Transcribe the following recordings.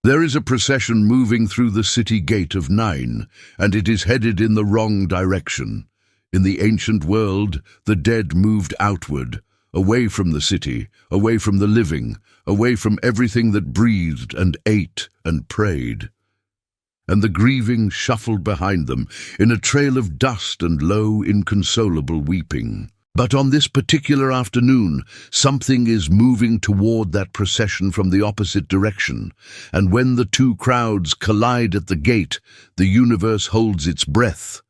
There is a procession moving through the city gate of Nain, and it is headed in the wrong direction. In the ancient world, the dead moved outward, away from the city, away from the living, away from everything that breathed and ate and prayed. And the grieving shuffled behind them in a trail of dust and low, inconsolable weeping. But on this particular afternoon, something is moving toward that procession from the opposite direction, and when the two crowds collide at the gate, the universe holds its breath.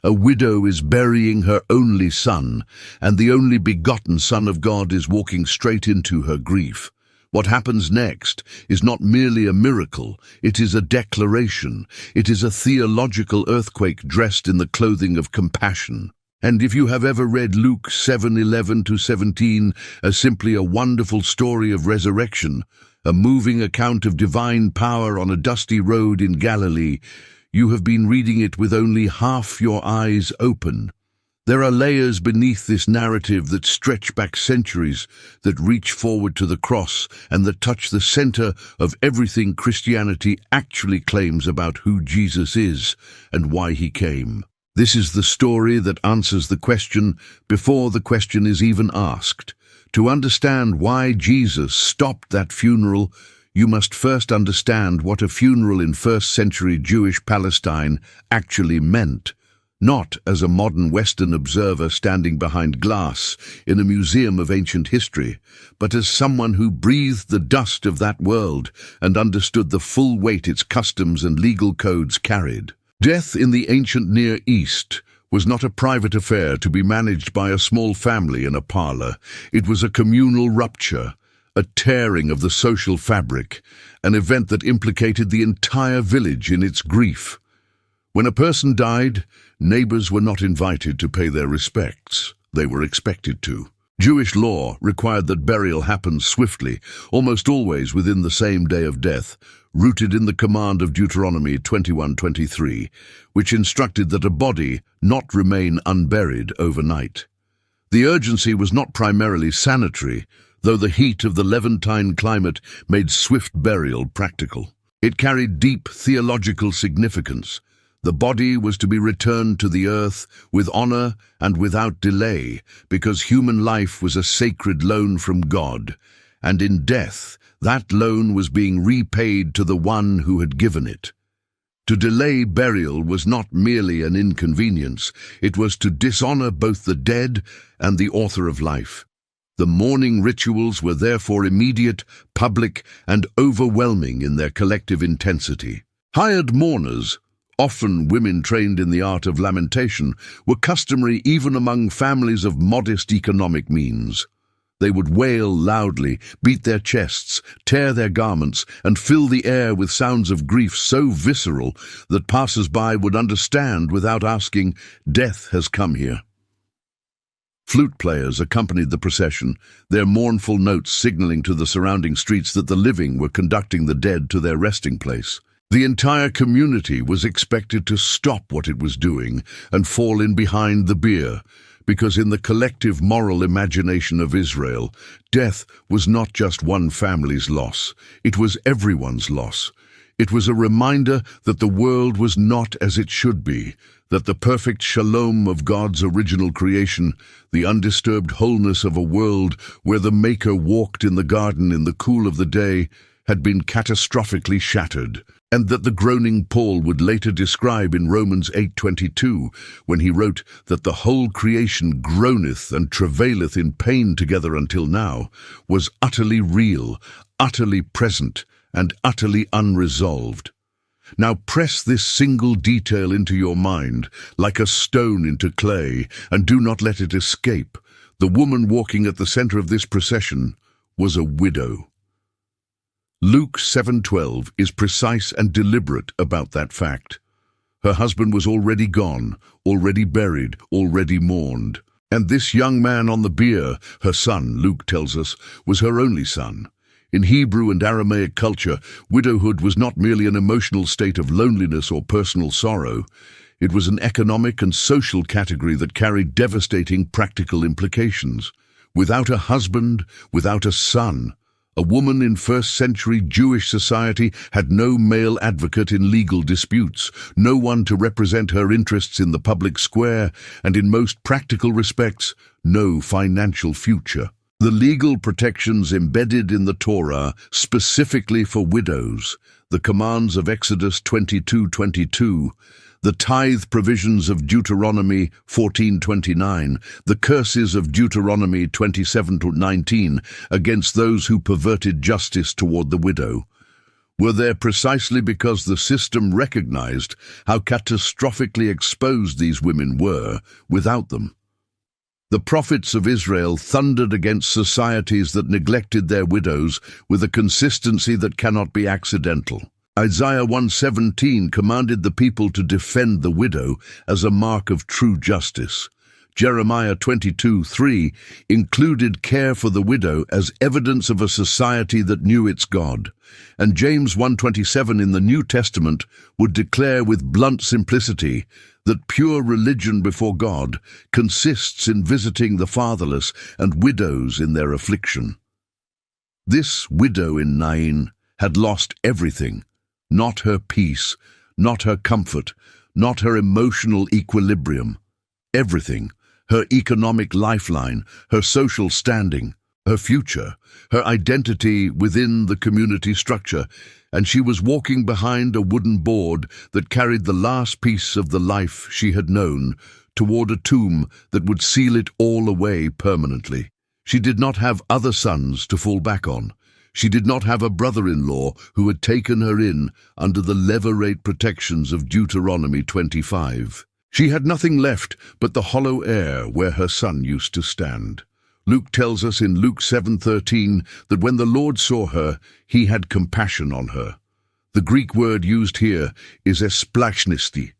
A widow is burying her only son, and the only begotten Son of God is walking straight into her grief. What happens next is not merely a miracle, it is a declaration. It is a theological earthquake dressed in the clothing of compassion. And if you have ever read Luke 7:11-17 as simply a wonderful story of resurrection, a moving account of divine power on a dusty road in Galilee, you have been reading it with only half your eyes open. There are layers beneath this narrative that stretch back centuries, that reach forward to the cross, and that touch the center of everything Christianity actually claims about who Jesus is and why he came. This is the story that answers the question before the question is even asked. To understand why Jesus stopped that funeral, you must first understand what a funeral in first-century Jewish Palestine actually meant. Not as a modern Western observer standing behind glass in a museum of ancient history, but as someone who breathed the dust of that world and understood the full weight its customs and legal codes carried. Death in the ancient Near East was not a private affair to be managed by a small family in a parlor. It was a communal rupture, a tearing of the social fabric, an event that implicated the entire village in its grief. When a person died, neighbors were not invited to pay their respects. They were expected to. Jewish law required that burial happen swiftly, almost always within the same day of death, rooted in the command of Deuteronomy 21:23, which instructed that a body not remain unburied overnight. The urgency was not primarily sanitary, though the heat of the Levantine climate made swift burial practical. It carried deep theological significance. The body was to be returned to the earth with honor and without delay, because human life was a sacred loan from God, and in death, that loan was being repaid to the one who had given it. To delay burial was not merely an inconvenience, it was to dishonor both the dead and the author of life. The mourning rituals were therefore immediate, public, and overwhelming in their collective intensity. Hired mourners, often women trained in the art of lamentation, were customary even among families of modest economic means. They would wail loudly, beat their chests, tear their garments, and fill the air with sounds of grief so visceral that passers-by would understand without asking, "Death has come here." Flute players accompanied the procession, their mournful notes signaling to the surrounding streets that the living were conducting the dead to their resting place. The entire community was expected to stop what it was doing and fall in behind the bier, because in the collective moral imagination of Israel, death was not just one family's loss, it was everyone's loss. It was a reminder that the world was not as it should be, that the perfect shalom of God's original creation, the undisturbed wholeness of a world where the Maker walked in the garden in the cool of the day, had been catastrophically shattered, and that the groaning Paul would later describe in Romans 8:22, when he wrote that the whole creation groaneth and travaileth in pain together until now, was utterly real, utterly present, and utterly unresolved. Now press this single detail into your mind, like a stone into clay, and do not let it escape. The woman walking at the center of this procession was a widow. Luke 7:12 is precise and deliberate about that fact. Her husband was already gone, already buried, already mourned. And this young man on the bier, her son, Luke tells us, was her only son. In Hebrew and Aramaic culture, widowhood was not merely an emotional state of loneliness or personal sorrow. It was an economic and social category that carried devastating practical implications. Without a husband, without a son, A woman in first-century Jewish society had no male advocate in legal disputes, no one to represent her interests in the public square, and in most practical respects, no financial future. The legal protections embedded in the Torah specifically for widows, the commands of Exodus 22:22, the tithe provisions of Deuteronomy 14:29, the curses of Deuteronomy 27:19 against those who perverted justice toward the widow, were there precisely because the system recognized how catastrophically exposed these women were without them. The prophets of Israel thundered against societies that neglected their widows with a consistency that cannot be accidental. Isaiah 1:17 commanded the people to defend the widow as a mark of true justice. Jeremiah 22:3 included care for the widow as evidence of a society that knew its God. And James 1:27 in the New Testament would declare with blunt simplicity that pure religion before God consists in visiting the fatherless and widows in their affliction. This widow in Nain had lost everything, not her peace, not her comfort, not her emotional equilibrium. Everything, her economic lifeline, her social standing, her future, her identity within the community structure, and she was walking behind a wooden board that carried the last piece of the life she had known toward a tomb that would seal it all away permanently. She did not have other sons to fall back on. She did not have a brother-in-law who had taken her in under the levirate protections of Deuteronomy 25. She had nothing left but the hollow air where her son used to stand. Luke tells us in Luke 7:13 that when the Lord saw her, he had compassion on her. The Greek word used here is esplachnisti,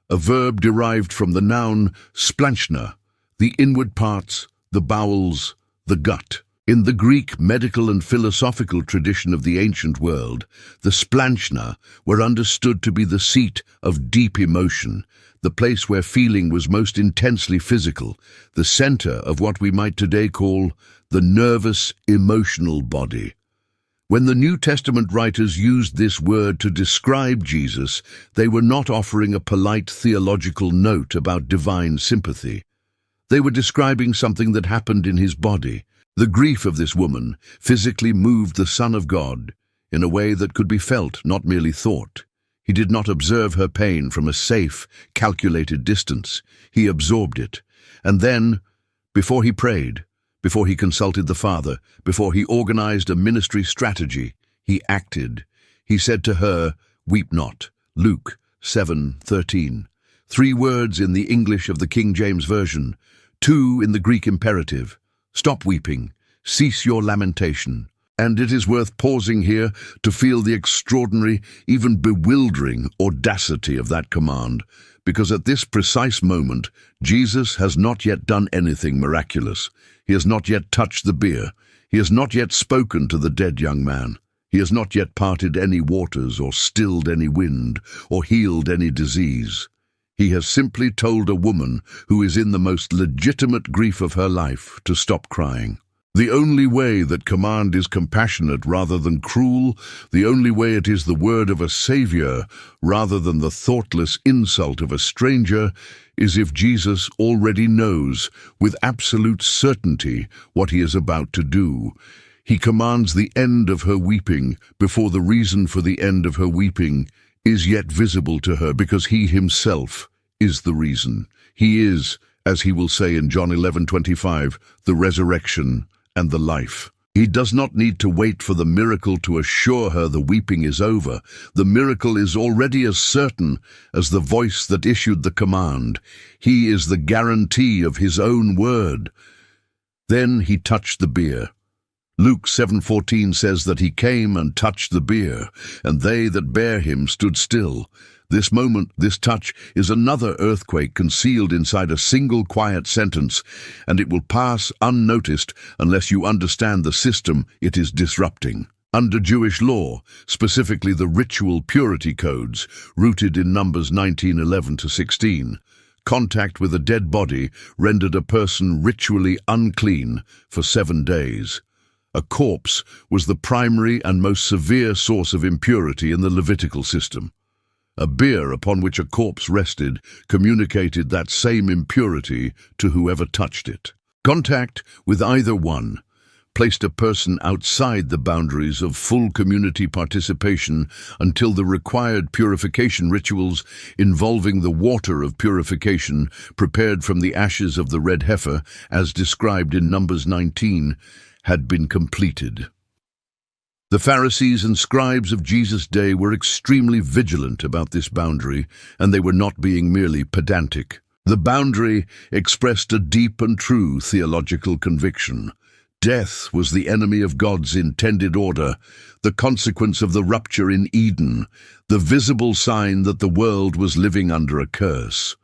a verb derived from the noun splanchna, the inward parts, the bowels, the gut. In the Greek medical and philosophical tradition of the ancient world, the splanchna were understood to be the seat of deep emotion, the place where feeling was most intensely physical, the center of what we might today call the nervous, emotional body. When the New Testament writers used this word to describe Jesus, they were not offering a polite theological note about divine sympathy. They were describing something that happened in his body. The grief of this woman physically moved the Son of God in a way that could be felt, not merely thought. He did not observe her pain from a safe, calculated distance. He absorbed it. And then, before he prayed, before he consulted the Father, before he organized a ministry strategy, he acted. He said to her, "Weep not." Luke 7:13. 3 words in the English of the King James Version, 2 in the Greek imperative. Stop weeping, cease your lamentation. And it is worth pausing here to feel the extraordinary, even bewildering audacity of that command, because at this precise moment, Jesus has not yet done anything miraculous. He has not yet touched the bier. He has not yet spoken to the dead young man. He has not yet parted any waters or stilled any wind or healed any disease. He has simply told a woman who is in the most legitimate grief of her life to stop crying. The only way that command is compassionate rather than cruel, the only way it is the word of a savior rather than the thoughtless insult of a stranger, is if Jesus already knows with absolute certainty what he is about to do. He commands the end of her weeping before the reason for the end of her weeping is yet visible to her, because he himself is the reason. He is, as he will say in John 11:25, the resurrection and the life. He does not need to wait for the miracle to assure her the weeping is over. The miracle is already as certain as the voice that issued the command. He is the guarantee of his own word. Then he touched the bier. Luke 7:14 says that he came and touched the bier, and they that bare him stood still. This moment, this touch, is another earthquake concealed inside a single quiet sentence, and it will pass unnoticed unless you understand the system it is disrupting. Under Jewish law, specifically the ritual purity codes, rooted in Numbers 19:11-16, contact with a dead body rendered a person ritually unclean for 7 days. A corpse was the primary and most severe source of impurity in the Levitical system. A bier upon which a corpse rested communicated that same impurity to whoever touched it. Contact with either one placed a person outside the boundaries of full community participation until the required purification rituals involving the water of purification prepared from the ashes of the red heifer, as described in Numbers 19, had been completed. The Pharisees and scribes of Jesus' day were extremely vigilant about this boundary, and they were not being merely pedantic. The boundary expressed a deep and true theological conviction. Death was the enemy of God's intended order, the consequence of the rupture in Eden, the visible sign that the world was living under a curse.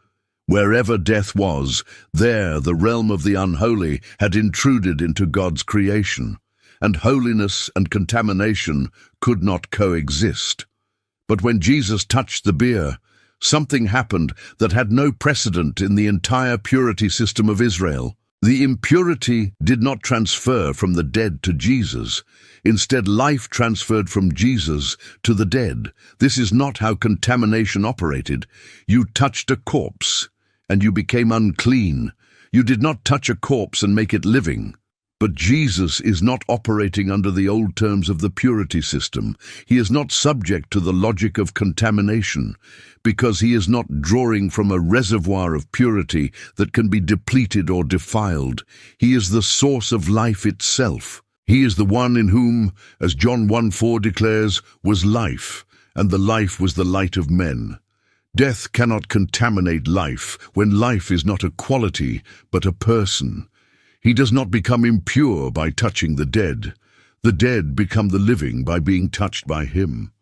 Wherever death was, there the realm of the unholy had intruded into God's creation, and holiness and contamination could not coexist. But when Jesus touched the bier, something happened that had no precedent in the entire purity system of Israel. The impurity did not transfer from the dead to Jesus. Instead, life transferred from Jesus to the dead. This is not how contamination operated. You touched a corpse, and you became unclean. You did not touch a corpse and make it living. But Jesus is not operating under the old terms of the purity system. He is not subject to the logic of contamination, because he is not drawing from a reservoir of purity that can be depleted or defiled. He is the source of life itself. He is the one in whom, as John 1:4 declares, was life, and the life was the light of men. Death cannot contaminate life when life is not a quality, but a person. He does not become impure by touching the dead. The dead become the living by being touched by him.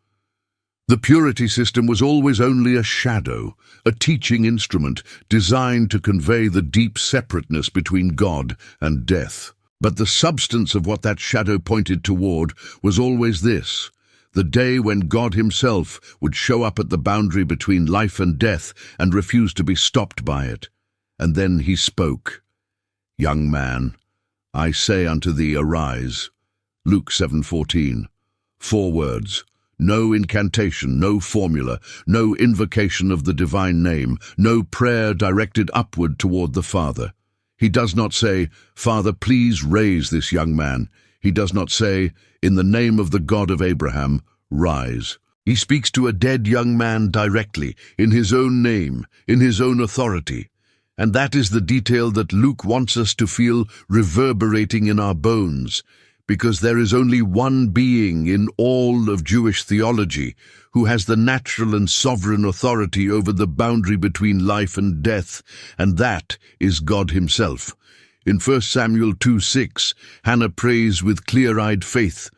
The purity system was always only a shadow, a teaching instrument designed to convey the deep separateness between God and death. But the substance of what that shadow pointed toward was always this: the day when God himself would show up at the boundary between life and death and refuse to be stopped by it. And then he spoke. "Young man, I say unto thee, arise." Luke 7:14. 4 words. No incantation, no formula, no invocation of the divine name, no prayer directed upward toward the Father. He does not say, "Father, please raise this young man." He does not say, "In the name of the God of Abraham, rise." He speaks to a dead young man directly, in his own name, in his own authority. And that is the detail that Luke wants us to feel reverberating in our bones, because there is only one being in all of Jewish theology who has the natural and sovereign authority over the boundary between life and death, and that is God himself. In 1 Samuel 2:6, Hannah prays with clear-eyed faith,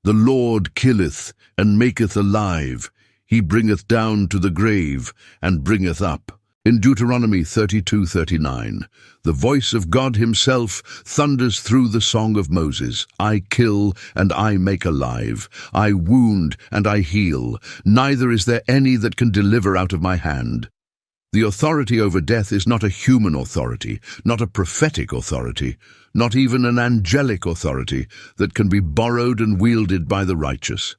"The Lord killeth and maketh alive. He bringeth down to the grave and bringeth up." In Deuteronomy 32:39, the voice of God himself thunders through the song of Moses, "I kill and I make alive. I wound and I heal. Neither is there any that can deliver out of my hand." The authority over death is not a human authority, not a prophetic authority, not even an angelic authority that can be borrowed and wielded by the righteous.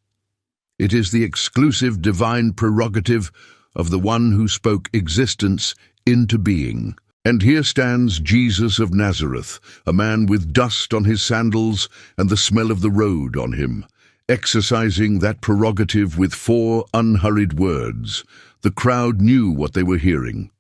It is the exclusive divine prerogative of the one who spoke existence into being. And here stands Jesus of Nazareth, a man with dust on his sandals and the smell of the road on him, exercising that prerogative with 4 unhurried words. The crowd knew what they were hearing.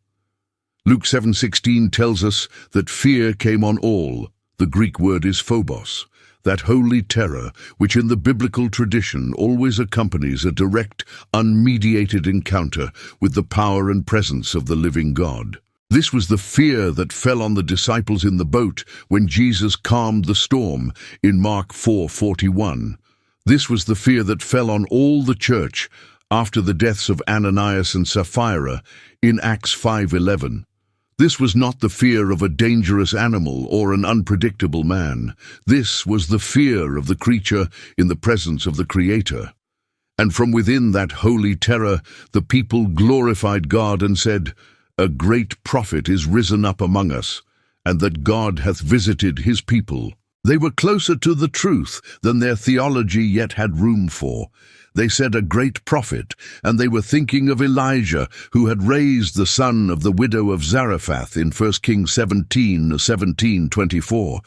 Luke 7:16 tells us that fear came on all. The Greek word is phobos, that holy terror which in the biblical tradition always accompanies a direct, unmediated encounter with the power and presence of the living God. This was the fear that fell on the disciples in the boat when Jesus calmed the storm in Mark 4:41. This was the fear that fell on all the church after the deaths of Ananias and Sapphira in Acts 5:11. This was not the fear of a dangerous animal or an unpredictable man. This was the fear of the creature in the presence of the Creator. And from within that holy terror, the people glorified God and said, "A great prophet is risen up among us, and that God hath visited his people." They were closer to the truth than their theology yet had room for. They said a great prophet, and they were thinking of Elijah, who had raised the son of the widow of Zarephath in 1 Kings 17:24.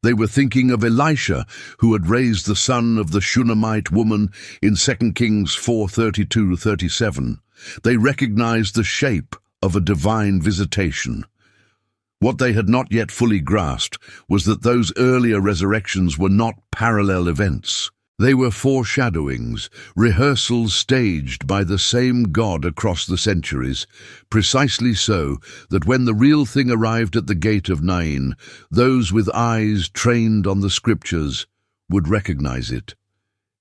They were thinking of Elisha, who had raised the son of the Shunammite woman in 2 Kings 4:32-37. They recognized the shape of a divine visitation. What they had not yet fully grasped was that those earlier resurrections were not parallel events. They were foreshadowings, rehearsals staged by the same God across the centuries, precisely so that when the real thing arrived at the gate of Nain, those with eyes trained on the scriptures would recognize it.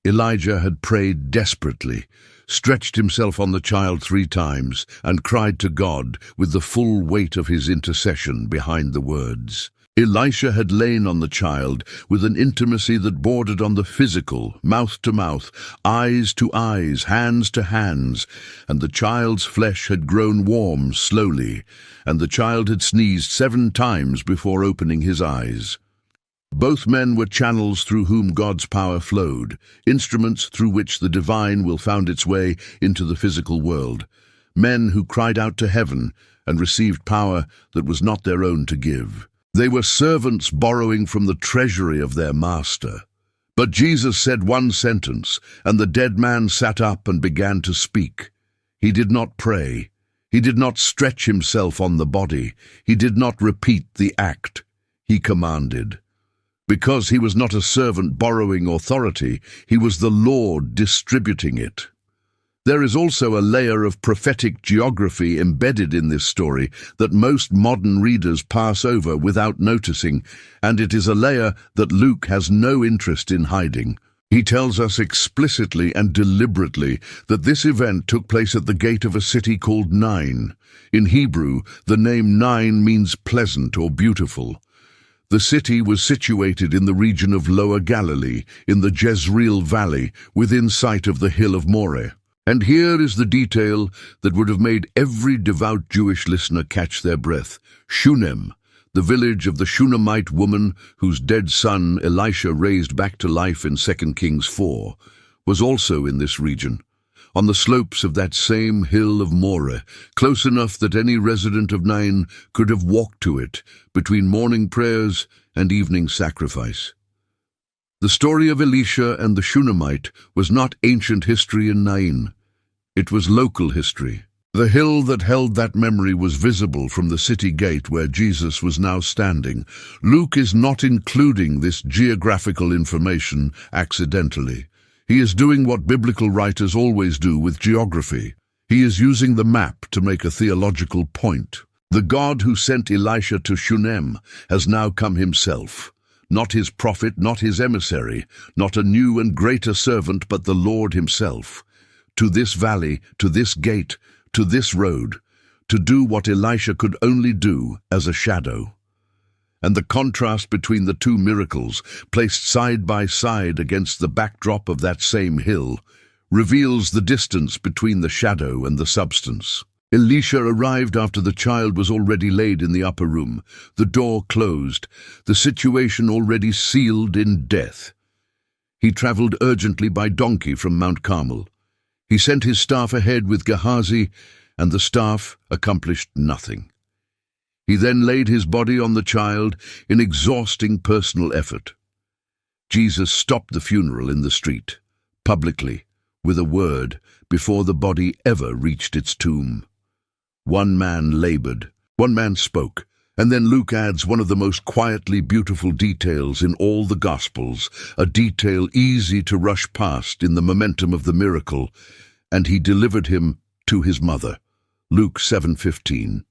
Elijah had prayed desperately, stretched himself on the child 3 times, and cried to God with the full weight of his intercession behind the words. Elisha had lain on the child with an intimacy that bordered on the physical, mouth to mouth, eyes to eyes, hands to hands, and the child's flesh had grown warm slowly, and the child had sneezed 7 times before opening his eyes. Both men were channels through whom God's power flowed, instruments through which the divine will found its way into the physical world, men who cried out to heaven and received power that was not their own to give. They were servants borrowing from the treasury of their master. But Jesus said one sentence, and the dead man sat up and began to speak. He did not pray. He did not stretch himself on the body. He did not repeat the act. He commanded. Because he was not a servant borrowing authority, he was the Lord distributing it. There is also a layer of prophetic geography embedded in this story that most modern readers pass over without noticing, and it is a layer that Luke has no interest in hiding. He tells us explicitly and deliberately that this event took place at the gate of a city called Nain. In Hebrew, the name Nain means pleasant or beautiful. The city was situated in the region of Lower Galilee, in the Jezreel Valley, within sight of the hill of Moreh. And here is the detail that would have made every devout Jewish listener catch their breath. Shunem, the village of the Shunammite woman whose dead son Elisha raised back to life in 2 Kings 4, was also in this region, on the slopes of that same hill of Moreh, close enough that any resident of Nain could have walked to it between morning prayers and evening sacrifice. The story of Elisha and the Shunammite was not ancient history in Nain. It was local history. The hill that held that memory was visible from the city gate where Jesus was now standing. Luke is not including this geographical information accidentally. He is doing what biblical writers always do with geography. He is using the map to make a theological point. The God who sent Elisha to Shunem has now come himself. Not his prophet, not his emissary, not a new and greater servant, but the Lord himself. To this valley, to this gate, to this road, to do what Elisha could only do as a shadow. And the contrast between the two miracles, placed side by side against the backdrop of that same hill, reveals the distance between the shadow and the substance. Elisha arrived after the child was already laid in the upper room, the door closed, the situation already sealed in death. He traveled urgently by donkey from Mount Carmel. He sent his staff ahead with Gehazi, and the staff accomplished nothing. He then laid his body on the child in exhausting personal effort. Jesus stopped the funeral in the street, publicly, with a word, before the body ever reached its tomb. One man labored, one man spoke, and then Luke adds one of the most quietly beautiful details in all the Gospels, a detail easy to rush past in the momentum of the miracle, and he delivered him to his mother. Luke 7:15.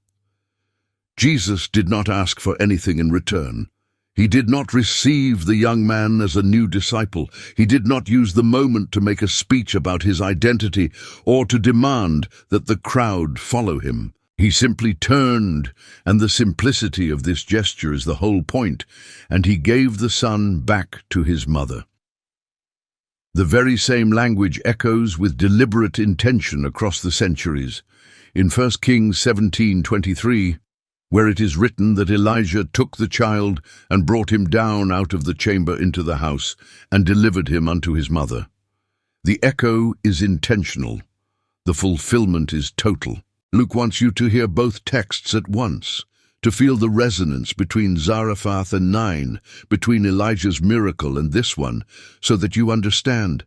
Jesus did not ask for anything in return. He did not receive the young man as a new disciple. He did not use the moment to make a speech about his identity or to demand that the crowd follow him. He simply turned, and the simplicity of this gesture is the whole point, and he gave the son back to his mother. The very same language echoes with deliberate intention across the centuries. In 1 Kings 17:23, where it is written that Elijah took the child and brought him down out of the chamber into the house and delivered him unto his mother. The echo is intentional. The fulfillment is total. Luke wants you to hear both texts at once, to feel the resonance between Zarephath and 9, between Elijah's miracle and this one, so that you understand.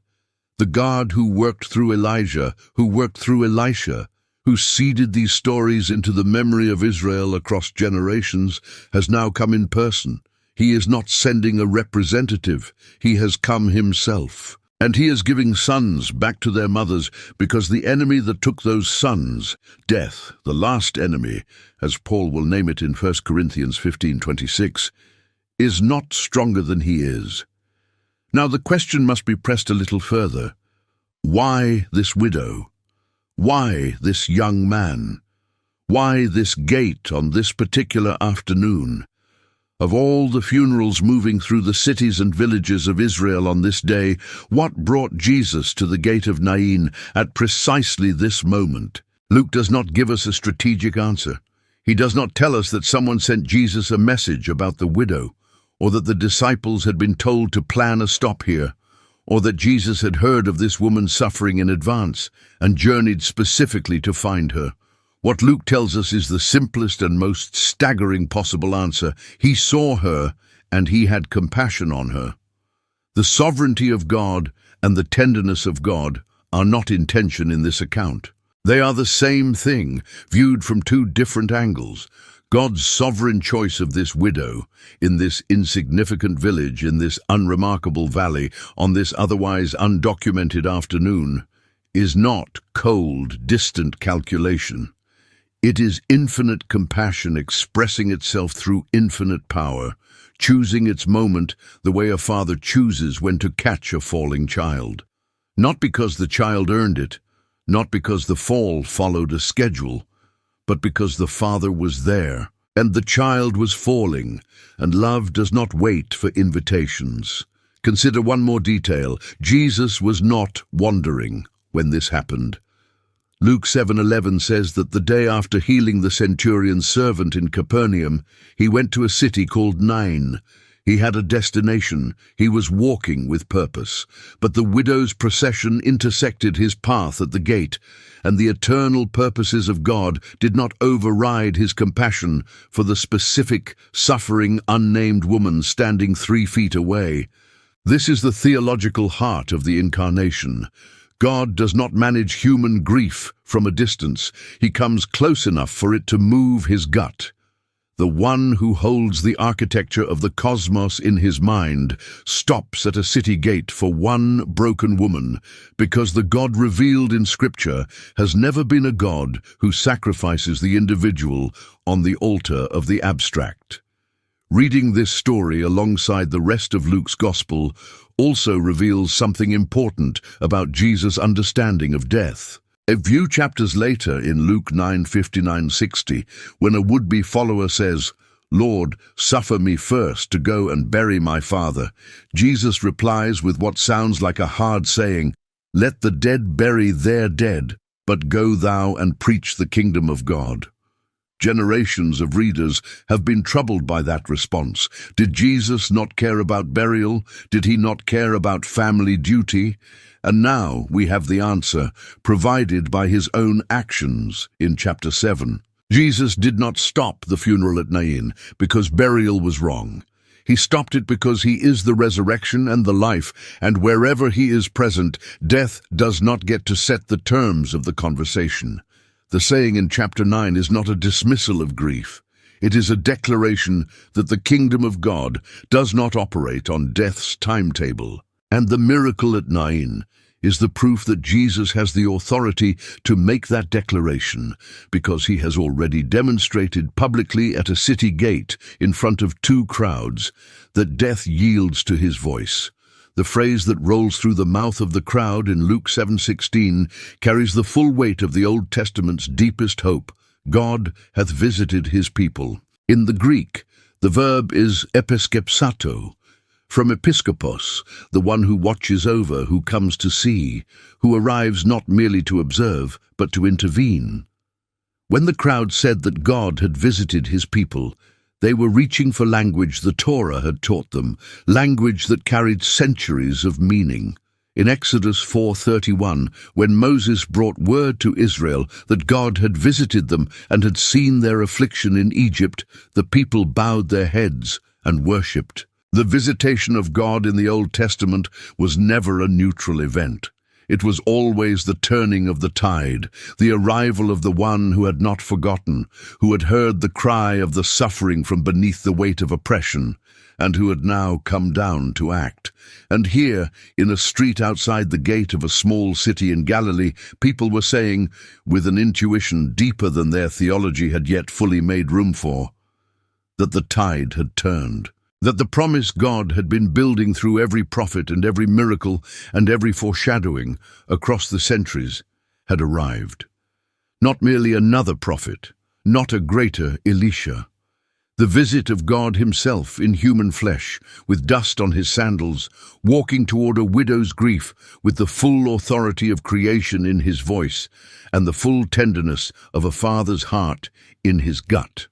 The God who worked through Elijah, who worked through Elisha, who seeded these stories into the memory of Israel across generations, has now come in person. He is not sending a representative. He has come himself. And he is giving sons back to their mothers, because the enemy that took those sons, death, the last enemy, as Paul will name it in 1 Corinthians 15:26, is not stronger than he is. Now the question must be pressed a little further. Why this widow? Why this young man? Why this gate on this particular afternoon? Of all the funerals moving through the cities and villages of Israel on this day, what brought Jesus to the gate of Nain at precisely this moment? Luke does not give us a strategic answer. He does not tell us that someone sent Jesus a message about the widow, or that the disciples had been told to plan a stop here, or that Jesus had heard of this woman's suffering in advance and journeyed specifically to find her. What Luke tells us is the simplest and most staggering possible answer. He saw her, and he had compassion on her. The sovereignty of God and the tenderness of God are not in tension in this account. They are the same thing, viewed from two different angles. God's sovereign choice of this widow, in this insignificant village, in this unremarkable valley, on this otherwise undocumented afternoon, is not cold, distant calculation. It is infinite compassion expressing itself through infinite power, choosing its moment the way a father chooses when to catch a falling child. Not because the child earned it, not because the fall followed a schedule, but because the father was there, and the child was falling, and love does not wait for invitations. Consider one more detail. Jesus was not wandering when this happened. Luke 7:11 says that the day after healing the centurion's servant in Capernaum, he went to a city called Nain. He had a destination. He was walking with purpose. But the widow's procession intersected his path at the gate, and the eternal purposes of God did not override his compassion for the specific, suffering, unnamed woman standing 3 feet away. This is the theological heart of the Incarnation. God does not manage human grief from a distance. He comes close enough for it to move his gut. The one who holds the architecture of the cosmos in his mind stops at a city gate for one broken woman, because the God revealed in Scripture has never been a God who sacrifices the individual on the altar of the abstract. Reading this story alongside the rest of Luke's Gospel also reveals something important about Jesus' understanding of death. A few chapters later in Luke 9:59-60, when a would-be follower says, "Lord, suffer me first to go and bury my father," Jesus replies with what sounds like a hard saying, "Let the dead bury their dead, but go thou and preach the kingdom of God." Generations of readers have been troubled by that response. Did Jesus not care about burial? Did he not care about family duty? And now we have the answer, provided by his own actions in chapter 7. Jesus did not stop the funeral at Nain because burial was wrong. He stopped it because he is the resurrection and the life, and wherever he is present, death does not get to set the terms of the conversation. The saying in chapter 9 is not a dismissal of grief. It is a declaration that the kingdom of God does not operate on death's timetable. And the miracle at Nain is the proof that Jesus has the authority to make that declaration, because he has already demonstrated publicly at a city gate in front of 2 crowds that death yields to his voice. The phrase that rolls through the mouth of the crowd in Luke 7:16 carries the full weight of the Old Testament's deepest hope. God hath visited his people. In the Greek, the verb is episkepsato, from episkopos, the one who watches over, who comes to see, who arrives not merely to observe, but to intervene. When the crowd said that God had visited his people, they were reaching for language the Torah had taught them, language that carried centuries of meaning. In Exodus 4:31, when Moses brought word to Israel that God had visited them and had seen their affliction in Egypt, the people bowed their heads and worshipped. The visitation of God in the Old Testament was never a neutral event. It was always the turning of the tide, the arrival of the one who had not forgotten, who had heard the cry of the suffering from beneath the weight of oppression, and who had now come down to act. And here, in a street outside the gate of a small city in Galilee, people were saying, with an intuition deeper than their theology had yet fully made room for, that the tide had turned, that the promise God had been building through every prophet and every miracle and every foreshadowing across the centuries had arrived. Not merely another prophet, not a greater Elisha. The visit of God himself in human flesh, with dust on his sandals, walking toward a widow's grief with the full authority of creation in his voice and the full tenderness of a father's heart in his gut.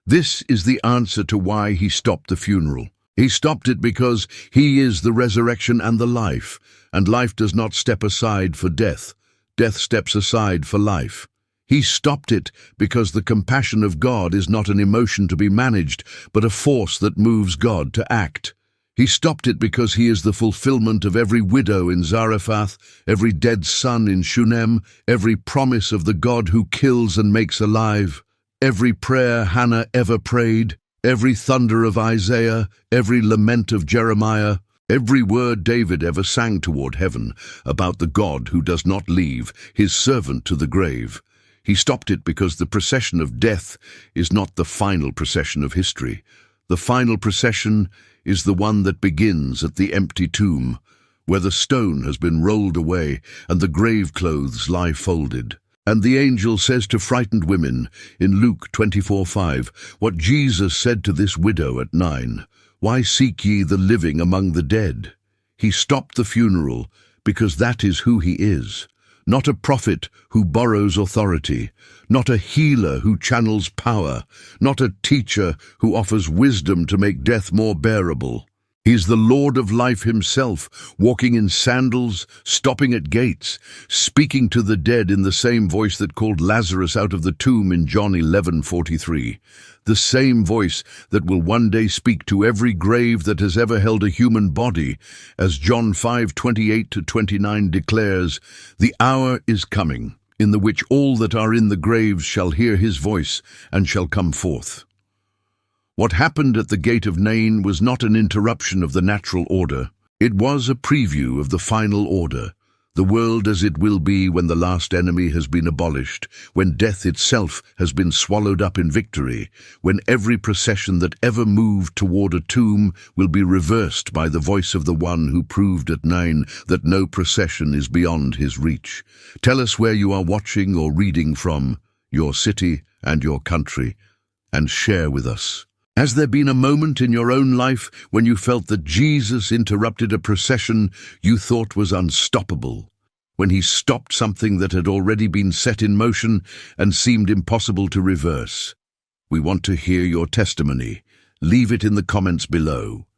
This is the answer to why he stopped the funeral. He stopped it because he is the resurrection and the life, and life does not step aside for death. Death steps aside for life. He stopped it because the compassion of God is not an emotion to be managed, but a force that moves God to act. He stopped it because he is the fulfillment of every widow in Zarephath, every dead son in Shunem, every promise of the God who kills and makes alive, every prayer Hannah ever prayed, every thunder of Isaiah, every lament of Jeremiah, every word David ever sang toward heaven about the God who does not leave his servant to the grave. He stopped it because the procession of death is not the final procession of history. The final procession is the one that begins at the empty tomb, where the stone has been rolled away and the grave clothes lie folded. And the angel says to frightened women in Luke 24:5, what Jesus said to this widow at 9, "Why seek ye the living among the dead?" He stopped the funeral because that is who he is. Not a prophet who borrows authority, not a healer who channels power, not a teacher who offers wisdom to make death more bearable. He is the Lord of life himself, walking in sandals, stopping at gates, speaking to the dead in the same voice that called Lazarus out of the tomb in John 11:43. The same voice that will one day speak to every grave that has ever held a human body, as John 5:28-29 declares, "The hour is coming, in the which all that are in the graves shall hear his voice and shall come forth." What happened at the gate of Nain was not an interruption of the natural order. It was a preview of the final order, the world as it will be when the last enemy has been abolished, when death itself has been swallowed up in victory, when every procession that ever moved toward a tomb will be reversed by the voice of the one who proved at Nain that no procession is beyond his reach. Tell us where you are watching or reading from, your city and your country, and share with us. Has there been a moment in your own life when you felt that Jesus interrupted a procession you thought was unstoppable? When he stopped something that had already been set in motion and seemed impossible to reverse? We want to hear your testimony. Leave it in the comments below.